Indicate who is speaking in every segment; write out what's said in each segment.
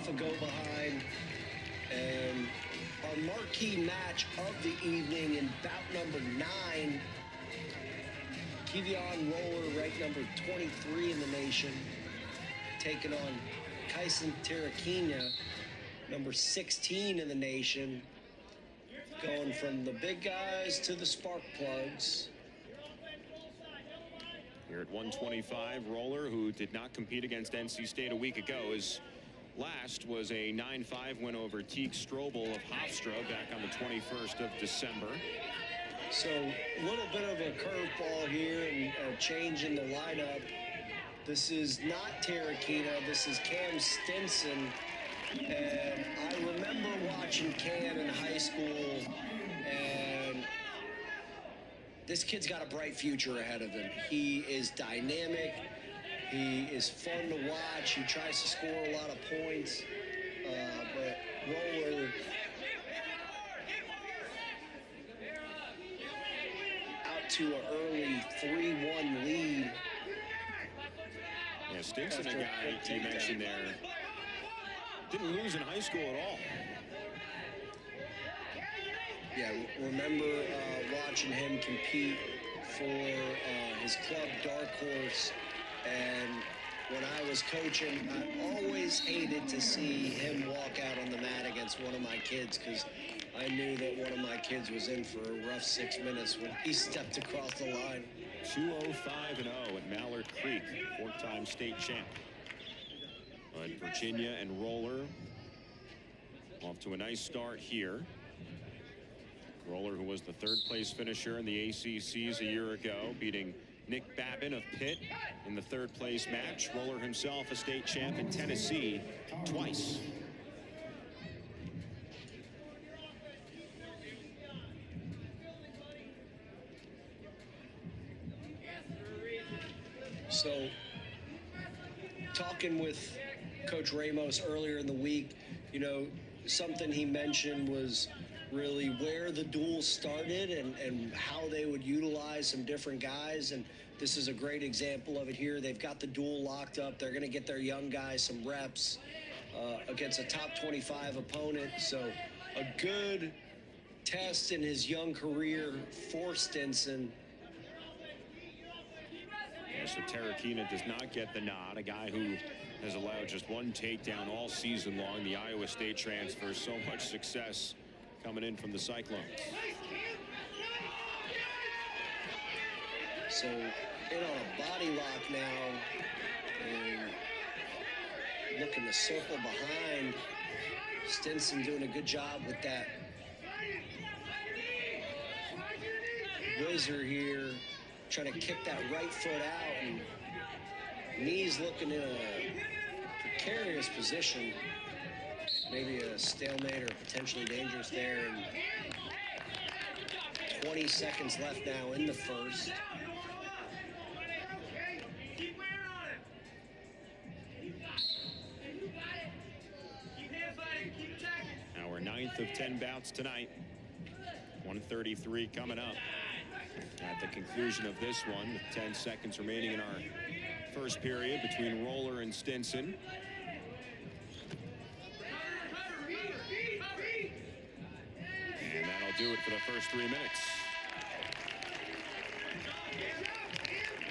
Speaker 1: a go behind. And our marquee match of the evening in bout number 9, Keyveon Roller, ranked number 23 in the nation, taking on Kyson Tarakina, number 16 in the nation, going from the big guys to the spark plugs.
Speaker 2: Here at 125, Roller, who did not compete against NC State a week ago, his last was a 9-5 win over Teague Strobel of Hofstra back on the 21st of December.
Speaker 1: So a little bit of a curveball here and a change in the lineup. This is not Tarakina, this is Cam Stinson. And I remember watching Cam in high school, and this kid's got a bright future ahead of him. He is dynamic. He is fun to watch. He tries to score a lot of points. But Roller out to an early 3-1 lead.
Speaker 2: Yeah, Stinson, a guy you mentioned there, didn't lose in high school at all.
Speaker 1: Yeah, remember watching him compete for his club Dark Horse, and when I was coaching, I always hated to see him walk out on the mat against one of my kids, because I knew that one of my kids was in for a rough 6 minutes when he stepped across the line.
Speaker 2: 205-0 at Mallard Creek, 4-time state champ. But Virginia and Roller off to a nice start here. Roller, who was the third-place finisher in the ACCs a year ago, beating Nick Babin of Pitt in the third-place match. Roller himself a state champ in Tennessee twice.
Speaker 1: So, talking with Coach Ramos earlier in the week, you know, something he mentioned was really where the duel started and how they would utilize some different guys. And this is a great example of it here. They've got the duel locked up. They're going to get their young guys some reps against a top 25 opponent. So a good test in his young career for Stinson.
Speaker 2: Yeah, so Tarakina does not get the nod, a guy who has allowed just one takedown all season long. The Iowa State transfer, so much success coming in from the Cyclones.
Speaker 1: So in on a body lock now, and looking to circle behind. Stinson doing a good job with that. Whizzer here, trying to kick that right foot out, and knees looking in a precarious position. Maybe a stalemate or potentially dangerous there. And 20 seconds left now in the first.
Speaker 2: Our 9th of 10 bouts tonight. 133 coming up. At the conclusion of this one, with 10 seconds remaining in our first period between Roller and Stinson. And that'll do it for the first 3 minutes.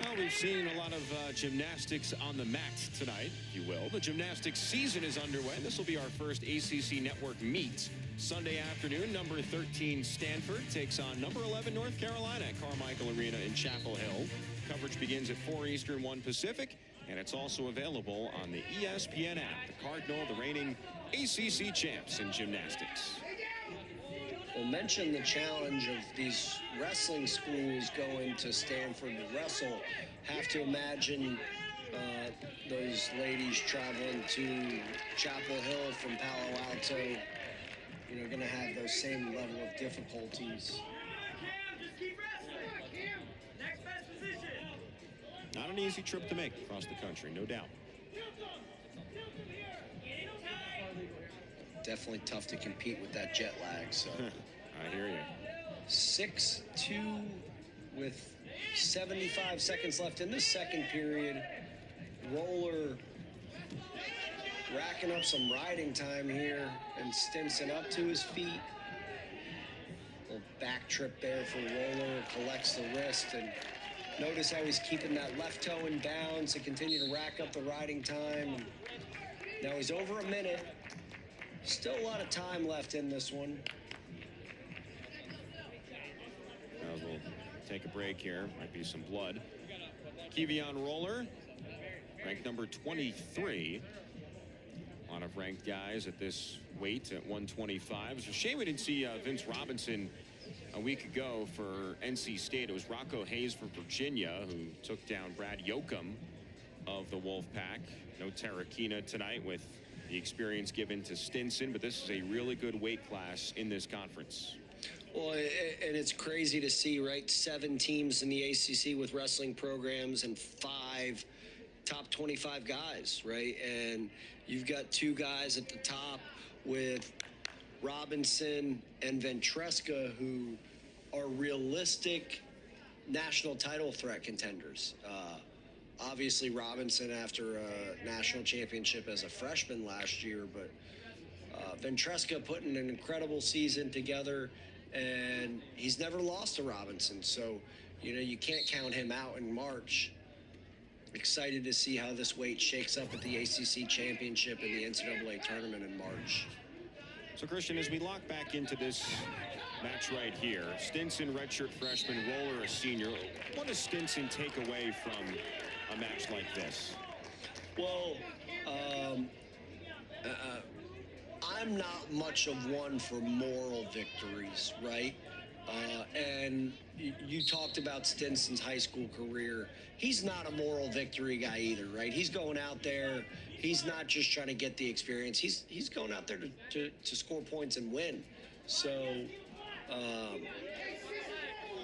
Speaker 2: Well, we've seen a lot of gymnastics on the mat tonight, if you will. The gymnastics season is underway. This will be our first ACC Network meet. Sunday afternoon, number 13 Stanford takes on number 11 North Carolina at Carmichael Arena in Chapel Hill. Coverage begins at 4 Eastern, 1 Pacific, and it's also available on the ESPN app. The Cardinal, the reigning ACC champs in gymnastics.
Speaker 1: We'll mention the challenge of these wrestling schools going to Stanford to wrestle. Have to imagine those ladies traveling to Chapel Hill from Palo Alto, you know, going to have those same level of difficulties.
Speaker 2: Not an easy trip to make across the country, no doubt.
Speaker 1: Definitely tough to compete with that jet lag. So
Speaker 2: I hear you.
Speaker 1: 6-2 with 75 seconds left in the second period. Roller racking up some riding time here, and Stinson up to his feet. Little back trip there for Roller, collects the wrist, and notice how he's keeping that left toe in bounds to continue to rack up the riding time. And now he's over a minute. Still a lot of time left in this one.
Speaker 2: We'll take a break here. Might be some blood. Keyveon Roller, ranked number 23. A lot of ranked guys at this weight at 125. It's a shame we didn't see Vince Robinson a week ago for NC State. It was Rocco Hayes from Virginia who took down Brad Yoakum of the Wolfpack. No Tarakina tonight with the experience given to Stinson, but this is a really good weight class in this conference.
Speaker 1: Well, and it's crazy to see, right? 7 teams in the ACC with wrestling programs and 5 top 25 guys, right? And you've got 2 guys at the top with Robinson and Ventresca, who are realistic national title threat contenders. Obviously, Robinson after a national championship as a freshman last year, but Ventresca putting an incredible season together, and he's never lost to Robinson. So, you know, you can't count him out in March. Excited to see how this weight shakes up at the ACC championship and the NCAA tournament in March.
Speaker 2: So, Christian, as we lock back into this match right here, Stinson, redshirt freshman, Roller, a senior. What does Stinson take away from a match like this?
Speaker 1: Well, I'm not much of one for moral victories, right? And you talked about Stinson's high school career. He's not a moral victory guy either, right? He's going out there. He's not just trying to get the experience. He's going out there to score points and win. So,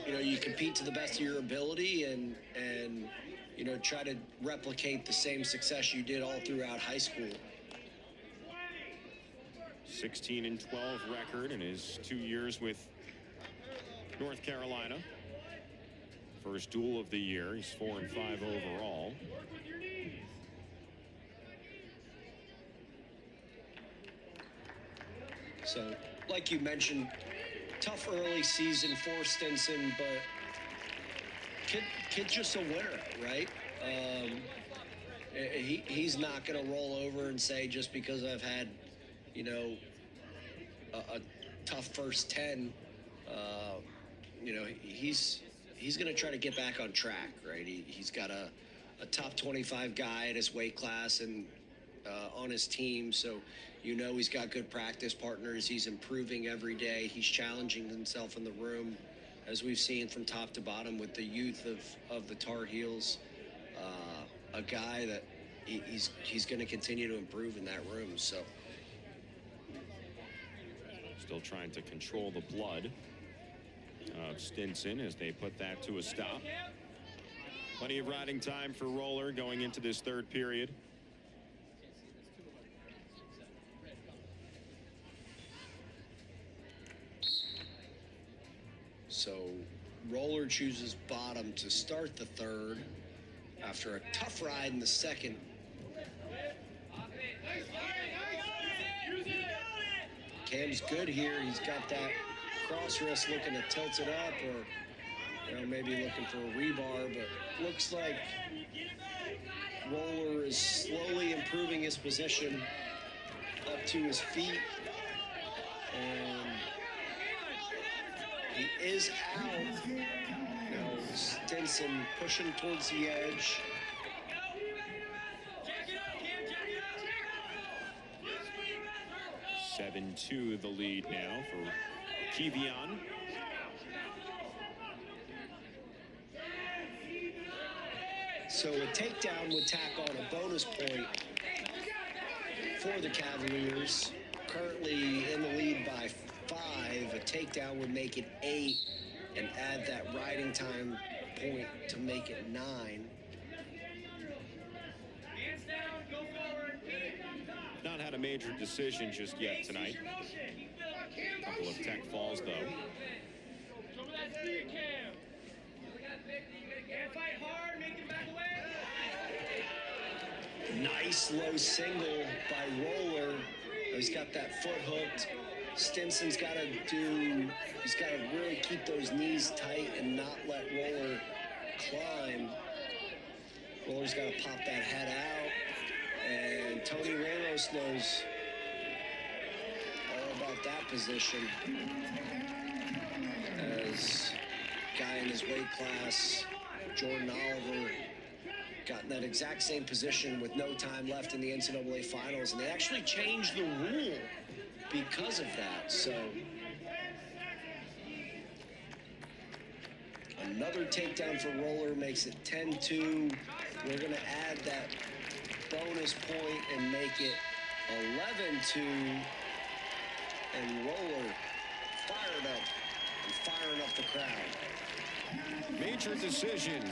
Speaker 1: you know, you compete to the best of your ability and you know, try to replicate the same success you did all throughout high school.
Speaker 2: 16-12 record in his 2 years with North Carolina. First duel of the year. He's 4-5 overall.
Speaker 1: So, like you mentioned, tough early season for Stinson, but kid's just a winner, right? He's not going to roll over and say, just because I've had, you know, a tough first 10, you know, he's going to try to get back on track, right? He's got a top 25 guy at his weight class and on his team, so you know he's got good practice partners. He's improving every day. He's challenging himself in the room, as we've seen from top to bottom with the youth of the Tar Heels. A guy that he's going to continue to improve in that room. So
Speaker 2: still trying to control the blood of Stinson as they put that to a stop. Plenty of riding time for Roller going into this third period.
Speaker 1: So Roller chooses bottom to start the third after a tough ride in the second. Cam's good here. He's got that cross wrist looking to tilt it up, or you know, maybe looking for a rebar, but looks like Roller is slowly improving his position up to his feet. And he is out. Now Stinson pushing towards the edge.
Speaker 2: Seven 7-2 the lead now for Keyveon.
Speaker 1: So a takedown would tack on a bonus point for the Cavaliers. Currently in the lead by 5. A takedown would make it 8 and add that riding time point to make it 9.
Speaker 2: Not had a major decision just yet tonight. A couple of tech falls though.
Speaker 1: Nice low single by Roller. He's got that foot hooked. Stinson's got to he's got to really keep those knees tight and not let Roller climb. Roller's got to pop that head out. And Tony Ramos knows all about that position. As guy in his weight class, Jordan Oliver, got in that exact same position with no time left in the NCAA finals, and they actually changed the rule because of that. So another takedown for Roller makes it 10-2. We're going to add that bonus point and make it 11-2. And Roller fired up and firing up the crowd.
Speaker 2: Major decision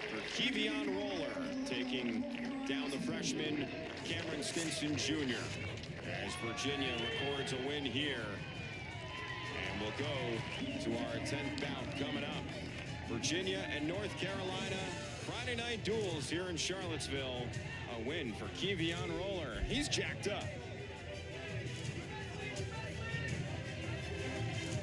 Speaker 2: for Keyveon Roller, taking down the freshman Cameron Stinson Jr. as Virginia records a win here. And we'll go to our 10th bout coming up. Virginia and North Carolina, Friday night duels here in Charlottesville. A win for Keyveon Roller. He's jacked up.